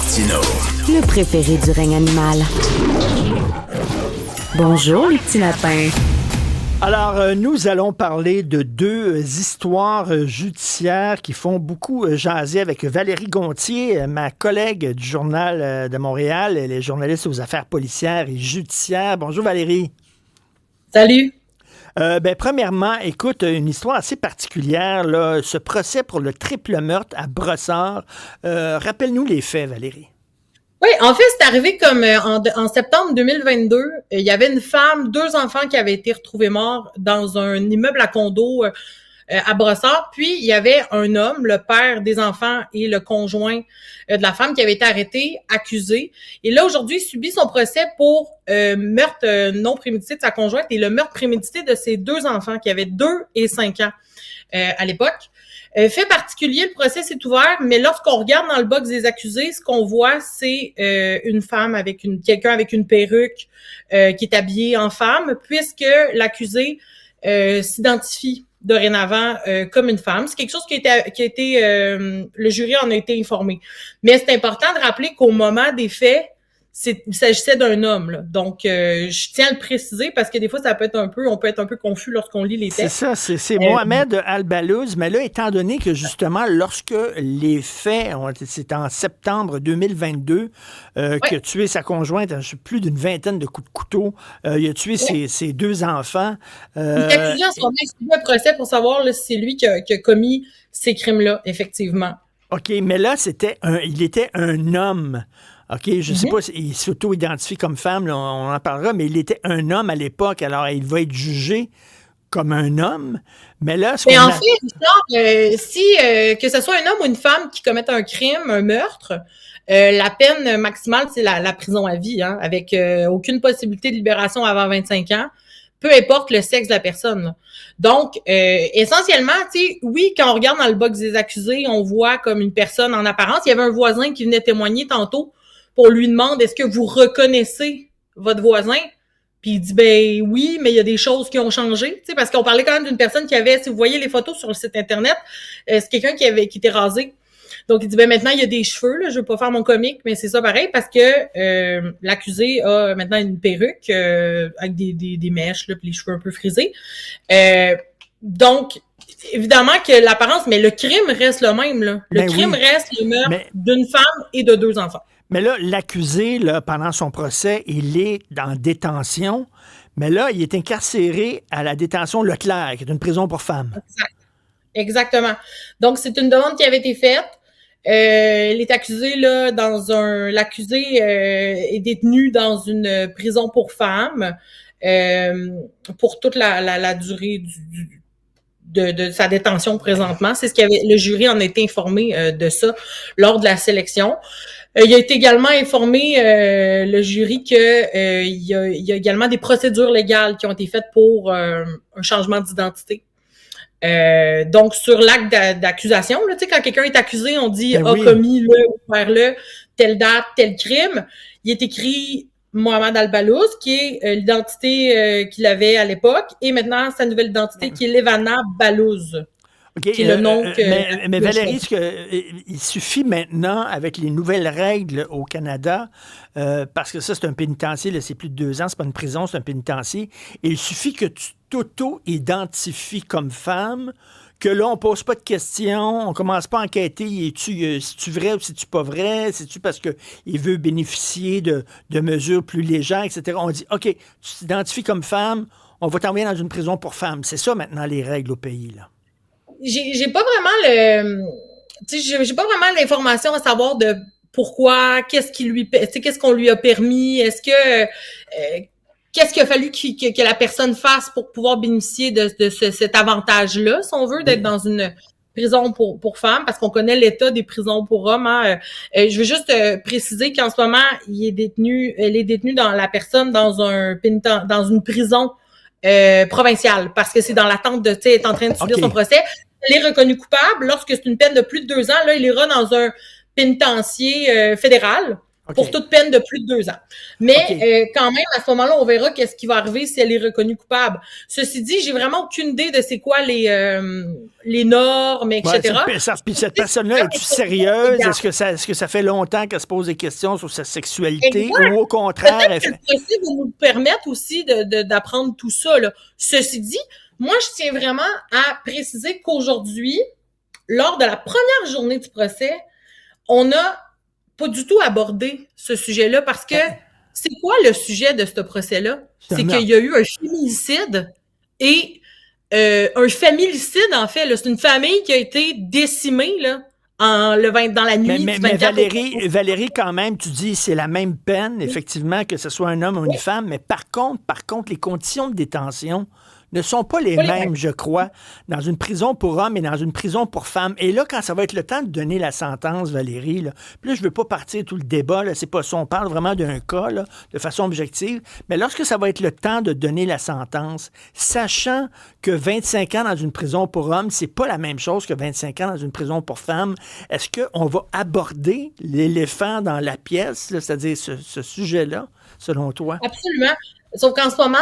Martineau. Le préféré du règne animal. Bonjour, les petits lapins. Alors, nous allons parler de deux histoires judiciaires qui font beaucoup jaser avec Valérie Gontier, ma collègue du Journal de Montréal. Elle est journaliste aux affaires policières et judiciaires. Bonjour Valérie. Salut. Premièrement, écoute, une histoire assez particulière, là, ce procès pour le triple meurtre à Brossard. Rappelle-nous les faits, Valérie. Oui, en fait, c'est arrivé comme en septembre 2022. Il y avait une femme, 2 enfants qui avaient été retrouvés morts dans un immeuble à condo à Brossard. Puis, il y avait un homme, le père des enfants et le conjoint de la femme qui avait été arrêté, accusé. Et là, aujourd'hui, il subit son procès pour meurtre non prémédité de sa conjointe et le meurtre prémédité de ses 2 enfants qui avaient 2 et 5 ans à l'époque. Fait particulier, le procès s'est ouvert, mais lorsqu'on regarde dans le box des accusés, ce qu'on voit, c'est une femme avec quelqu'un avec une perruque qui est habillée en femme, puisque l'accusé s'identifie dorénavant comme une femme. C'est quelque chose qui a été le jury en a été informé. Mais c'est important de rappeler qu'au moment des faits, il s'agissait d'un homme, là. Donc, je tiens à le préciser parce que des fois, on peut être un peu confus lorsqu'on lit les textes. C'est ça, c'est Mohamed Al-Balouz. Mais là, étant donné que justement, lorsque les faits, c'est en septembre 2022, qu'il a tué sa conjointe, plus d'une vingtaine de coups de couteau, il a tué ses 2 enfants. Il est accusé en ce moment, il subit un procès pour savoir là, si c'est lui qui a commis ces crimes-là, effectivement. OK, mais là, il était un homme. OK, je sais pas s'il s'auto-identifie comme femme, là, on en parlera, mais il était un homme à l'époque, alors il va être jugé comme un homme. Mais là, mais en fait, que ce soit un homme ou une femme qui commette un crime, un meurtre, la peine maximale, c'est la prison à vie, hein, avec aucune possibilité de libération avant 25 ans, peu importe le sexe de la personne. Là. Donc, essentiellement, tu sais, oui, quand on regarde dans le box des accusés, on voit comme une personne en apparence. Il y avait un voisin qui venait témoigner tantôt. Pour lui demander, est-ce que vous reconnaissez votre voisin? Puis il dit, ben oui, mais il y a des choses qui ont changé. Tu sais, parce qu'on parlait quand même d'une personne qui avait, si vous voyez les photos sur le site Internet, c'est quelqu'un qui était rasé. Donc il dit, ben maintenant, il y a des cheveux, là, je veux pas faire mon comique, mais c'est ça pareil, parce que l'accusé a maintenant une perruque avec des mèches, là, puis les cheveux un peu frisés. Donc, évidemment que l'apparence, mais le crime reste le même, là. Le crime reste le meurtre d'une femme et de 2 enfants. Mais là, l'accusé, là, pendant son procès, il est en détention. Mais là, il est incarcéré à la détention Leclerc, qui est une prison pour femmes. Exactement. Donc, c'est une demande qui avait été faite. Il est accusé, là, l'accusé est détenu dans une prison pour femmes pour toute la durée de sa détention présentement. C'est ce le jury en a été informé de ça lors de la sélection. Il a été également informé, le jury, que il y a également des procédures légales qui ont été faites pour un changement d'identité. Donc, sur l'acte d'accusation, là, tu sais, quand quelqu'un est accusé, on dit commis le ou faire le, telle date, tel crime. Il est écrit Mohamed Al-Balouz, qui est l'identité qu'il avait à l'époque, et maintenant sa nouvelle identité qui est Levana Balouz. Okay, qui est le nom mais Valérie, il suffit maintenant, avec les nouvelles règles au Canada, parce que ça, c'est un pénitencier, là, c'est plus de 2 ans, c'est pas une prison, c'est un pénitencier, et il suffit que tu t'auto-identifies comme femme, que là, on pose pas de questions, on commence pas à enquêter, c'est-tu vrai ou c'est-tu pas vrai, c'est-tu parce qu'il veut bénéficier de mesures plus légères, etc. On dit, OK, tu t'identifies comme femme, on va t'envoyer dans une prison pour femmes. C'est ça, maintenant, les règles au pays, là. J'ai pas vraiment j'ai pas vraiment l'information à savoir de pourquoi, qu'est-ce qu'on lui a permis, est-ce que qu'est-ce qu'il a fallu que la personne fasse pour pouvoir bénéficier de cet avantage-là, si on veut, d'être dans une prison pour femmes, parce qu'on connaît l'état des prisons pour hommes. Hein. Je veux juste préciser qu'en ce moment, elle est détenue dans dans une prison provinciale, parce que c'est dans l'attente de, tu sais, est en train de subir son procès. Elle est reconnue coupable. Lorsque c'est une peine de plus de 2 ans, là, il ira dans un pénitencier fédéral. OK. pour toute peine de plus de 2 ans. Mais OK. quand même, à ce moment-là, on verra qu'est-ce qui va arriver si elle est reconnue coupable. Ceci dit, j'ai vraiment aucune idée de c'est quoi les normes, etc. Puis cette personne-là, est-tu sérieuse? Est-ce que ça fait longtemps qu'elle se pose des questions sur sa sexualité? Exact. Ou au contraire... Peut-être que le procès va nous permettre aussi d'apprendre tout ça, là. Ceci dit, moi, je tiens vraiment à préciser qu'aujourd'hui, lors de la première journée du procès, on n'a pas du tout abordé ce sujet-là parce que c'est quoi le sujet de ce procès-là? C'est qu'il y a eu un féminicide et un familicide, en fait. Là. C'est une famille qui a été décimée là, dans la nuit du 24 mais Valérie, quand même, tu dis c'est la même peine, effectivement, que ce soit un homme ou une femme, mais par contre, les conditions de détention ne sont pas les mêmes, je crois, dans une prison pour hommes et dans une prison pour femmes. Et là, quand ça va être le temps de donner la sentence, Valérie, là, puis là, je ne veux pas partir tout le débat, là, c'est pas ça, on parle vraiment d'un cas, là, de façon objective, mais lorsque ça va être le temps de donner la sentence, sachant que 25 ans dans une prison pour hommes, c'est pas la même chose que 25 ans dans une prison pour femmes, est-ce qu'on va aborder l'éléphant dans la pièce, là, c'est-à-dire ce sujet-là, selon toi? Absolument. Sauf qu'en ce moment,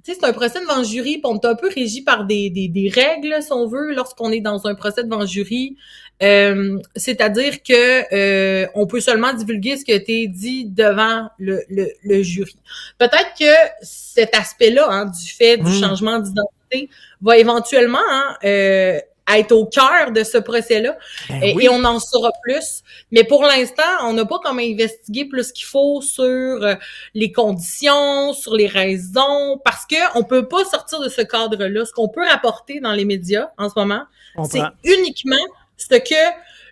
c'est un procès devant jury, puis on est un peu régi par des règles, si on veut, lorsqu'on est dans un procès devant jury. C'est-à-dire que on peut seulement divulguer ce qui a été dit devant le jury. Peut-être que cet aspect-là, du fait du changement d'identité, va éventuellement être au cœur de ce procès-là. Et on en saura plus. Mais pour l'instant, on n'a pas comme investigué plus qu'il faut sur les conditions, sur les raisons, parce que on peut pas sortir de ce cadre-là. Ce qu'on peut rapporter dans les médias en ce moment, c'est uniquement ce que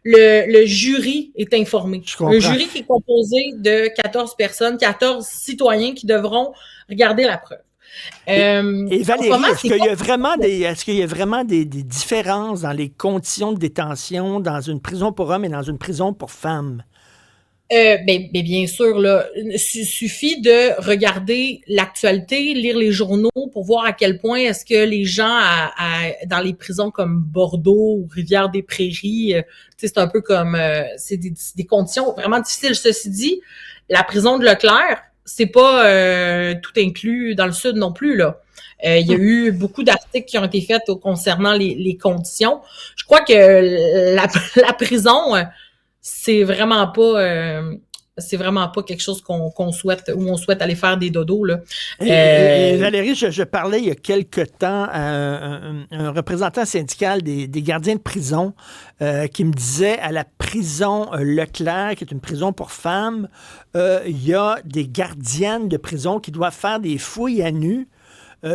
le jury est informé. Un jury qui est composé de 14 personnes, 14 citoyens qui devront regarder la preuve. Et Valérie, est-ce qu'il y a vraiment des différences dans les conditions de détention dans une prison pour hommes et dans une prison pour femmes? Bien sûr, là, suffit de regarder l'actualité, lire les journaux pour voir à quel point est-ce que les gens dans les prisons comme Bordeaux ou Rivière-des-Prairies, c'est un peu comme c'est des conditions vraiment difficiles. Ceci dit, la prison de Leclerc, c'est pas tout inclus dans le sud non plus, là. Il y a eu beaucoup d'articles qui ont été faits concernant les conditions. Je crois que la prison, c'est vraiment pas quelque chose qu'on souhaite, où on souhaite aller faire des dodos, là. Et Valérie, je parlais il y a quelque temps à un représentant syndical des gardiens de prison qui me disait à la prison Leclerc, qui est une prison pour femmes, il y a des gardiennes de prison qui doivent faire des fouilles à nu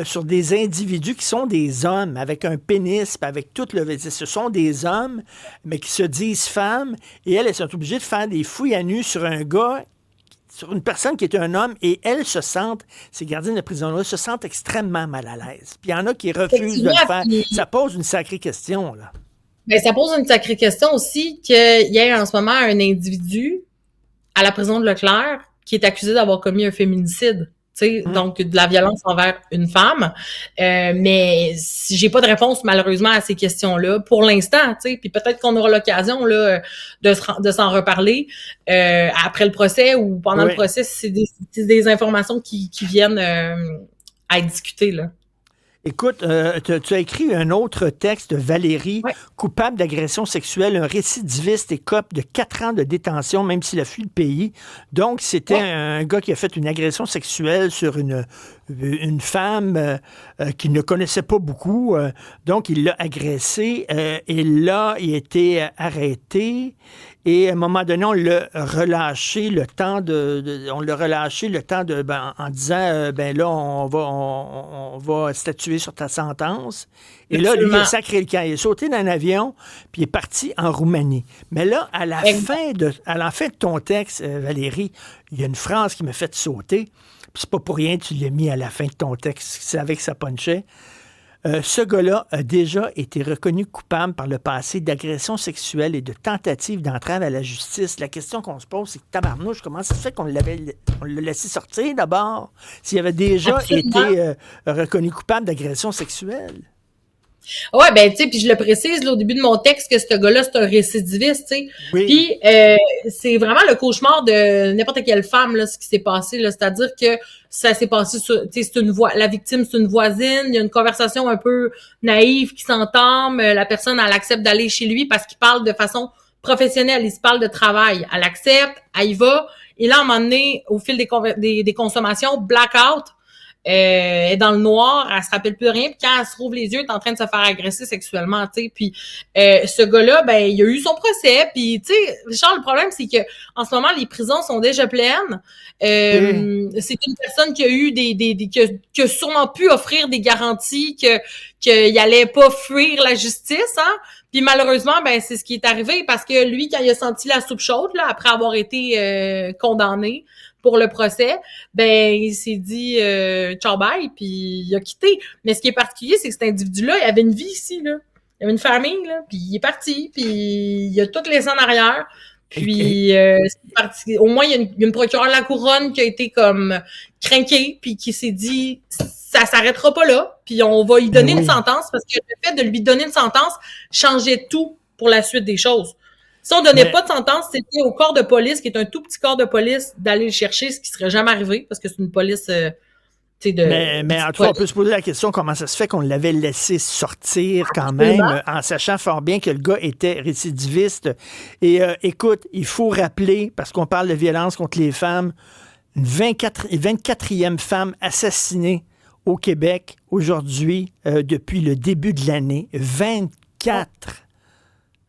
sur des individus qui sont des hommes, avec un pénis, avec tout le... Ce sont des hommes, mais qui se disent femmes, et elles sont obligées de faire des fouilles à nu sur un gars, sur une personne qui est un homme, et elles se sentent, ces gardiennes de prison-là, se sentent extrêmement mal à l'aise. Puis il y en a qui refusent de le faire. Ça pose une sacrée question, là. Bien, ça pose une sacrée question aussi qu'il y ait en ce moment un individu à la prison de Leclerc qui est accusé d'avoir commis un féminicide. Donc de la violence envers une femme, mais j'ai pas de réponse malheureusement à ces questions-là pour l'instant, puis peut-être qu'on aura l'occasion là de s'en reparler après le procès ou pendant le procès, c'est des informations qui viennent à être discutées là. Écoute, tu as écrit un autre texte, Valérie, coupable d'agression sexuelle, un récidiviste écope de 4 ans de détention, même s'il a fui le pays. Donc, c'était un gars qui a fait une agression sexuelle sur une femme qu'il ne connaissait pas beaucoup. Donc, il l'a agressée et là, il a été arrêté. Et à un moment donné, on l'a relâché le temps en disant là, on va statuer sur ta sentence. Et là, lui, il a sacré le camp. Il est sauté d'un avion, puis il est parti en Roumanie. Mais là, à la fin de ton texte, Valérie, il y a une phrase qui m'a fait sauter. Puis c'est pas pour rien que tu l'as mis à la fin de ton texte. C'est avec que ça punchait. Ce gars-là a déjà été reconnu coupable par le passé d'agression sexuelle et de tentative d'entrave à la justice. La question qu'on se pose, c'est que tabarnouche, comment ça se fait qu'on l'a laissé sortir d'abord s'il avait déjà été reconnu coupable d'agression sexuelle? Ouais, ben, tu sais, puis je le précise là, au début de mon texte que ce gars-là, c'est un récidiviste, tu sais. Oui. Puis c'est vraiment le cauchemar de n'importe quelle femme, là, ce qui s'est passé, là. C'est-à-dire que ça s'est passé sur, tu sais, la victime, c'est une voisine, il y a une conversation un peu naïve qui s'entame, la personne, elle accepte d'aller chez lui parce qu'il parle de façon professionnelle, il se parle de travail. Elle accepte, elle y va, et là, à un moment donné, au fil des consommations, blackout, est dans le noir, elle se rappelle plus de rien, puis quand elle se rouvre les yeux, elle est en train de se faire agresser sexuellement, tu sais. Puis ce gars-là, ben il a eu son procès, puis tu sais, Richard, le problème c'est que en ce moment les prisons sont déjà pleines. C'est une personne qui a eu qui a sûrement pu offrir des garanties qu'il allait pas fuir la justice, hein. Puis malheureusement, ben c'est ce qui est arrivé parce que lui, quand il a senti la soupe chaude là, après avoir été condamné pour le procès, ben il s'est dit ciao bye, puis il a quitté. Mais ce qui est particulier, c'est que cet individu-là, il avait une vie ici, là. Il avait une famille, là, puis il est parti, puis il a tout laissé en arrière. Puis c'est parti. Au moins, il y a une procureure de la couronne qui a été comme crinquée, puis qui s'est dit ça s'arrêtera pas là, puis on va lui donner une sentence, parce que le fait de lui donner une sentence changeait tout pour la suite des choses. Si on donnait pas de sentence, c'était au corps de police, qui est un tout petit corps de police, d'aller le chercher, ce qui serait jamais arrivé, parce que c'est une police, tu sais, Mais en tout cas, on peut se poser la question comment ça se fait qu'on l'avait laissé sortir quand même, en sachant fort bien que le gars était récidiviste. Et écoute, il faut rappeler, parce qu'on parle de violence contre les femmes, une 24e femme assassinée au Québec aujourd'hui, depuis le début de l'année. 24!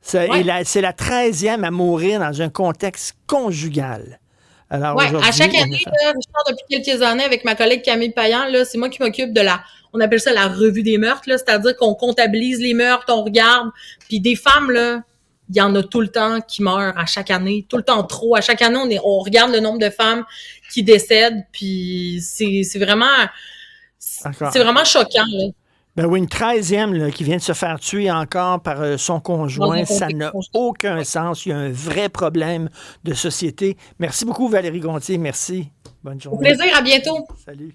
C'est la 13e à mourir dans un contexte conjugal. Alors, à chaque année, là, Richard, depuis quelques années, avec ma collègue Camille Payan, là, c'est moi qui m'occupe de on appelle ça la revue des meurtres, là, c'est-à-dire qu'on comptabilise les meurtres, on regarde, puis des femmes, là, il y en a tout le temps qui meurent à chaque année, tout le temps trop. À chaque année, on regarde le nombre de femmes qui décèdent, puis c'est vraiment choquant, là. Ben oui, une 13e là, qui vient de se faire tuer encore par son conjoint, ça n'a aucun sens. Il y a un vrai problème de société. Merci beaucoup, Valérie Gontier. Merci. Bonne journée. Au plaisir, à bientôt. Salut.